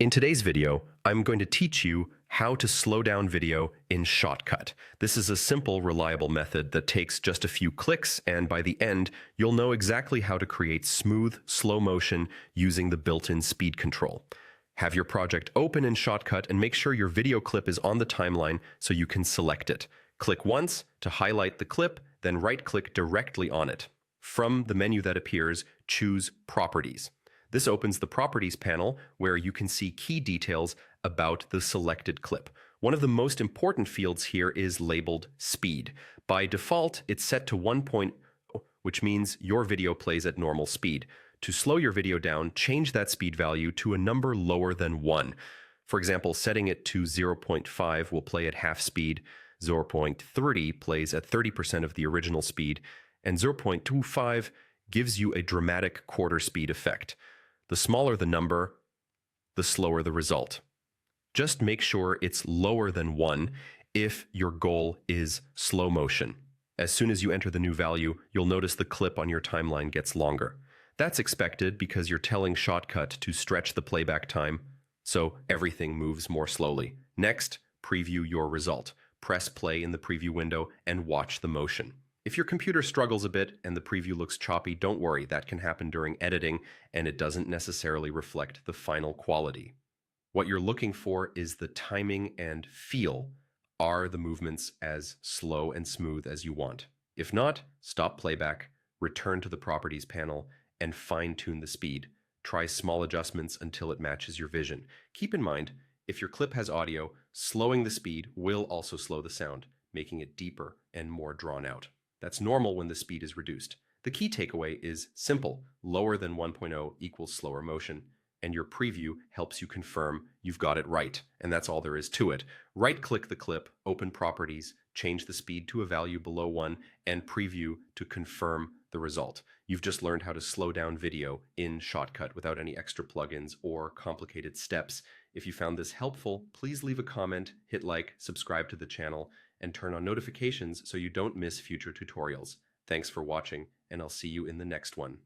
In today's video, I'm going to teach you how to slow down video in Shotcut. This is a simple, reliable method that takes just a few clicks, and by the end, you'll know exactly how to create smooth, slow motion using the built-in speed control. Have your project open in Shotcut and make sure your video clip is on the timeline so you can select it. Click once to highlight the clip, then right-click directly on it. From the menu that appears, choose Properties. This opens the Properties panel where you can see key details about the selected clip. One of the most important fields here is labeled Speed. By default, it's set to 1.0, which means your video plays at normal speed. To slow your video down, change that speed value to a number lower than 1. For example, setting it to 0.5 will play at half speed, 0.30 plays at 30% of the original speed, and 0.25 gives you a dramatic quarter speed effect. The smaller the number, the slower the result. Just make sure it's lower than 1 if your goal is slow motion. As soon as you enter the new value, you'll notice the clip on your timeline gets longer. That's expected because you're telling Shotcut to stretch the playback time, so everything moves more slowly. Next, preview your result. Press play in the preview window and watch the motion. If your computer struggles a bit and the preview looks choppy, don't worry, that can happen during editing and it doesn't necessarily reflect the final quality. What you're looking for is the timing and feel. Are the movements as slow and smooth as you want? If not, stop playback, return to the Properties panel, and fine-tune the speed. Try small adjustments until it matches your vision. Keep in mind, if your clip has audio, slowing the speed will also slow the sound, making it deeper and more drawn out. That's normal when the speed is reduced. The key takeaway is simple. Lower than 1.0 equals slower motion, and your preview helps you confirm you've got it right, and that's all there is to it. Right-click the clip, open Properties, change the speed to a value below 1, and preview to confirm the result. You've just learned how to slow down video in Shotcut without any extra plugins or complicated steps. If you found this helpful, please leave a comment, hit like, subscribe to the channel, and turn on notifications so you don't miss future tutorials. Thanks for watching, and I'll see you in the next one.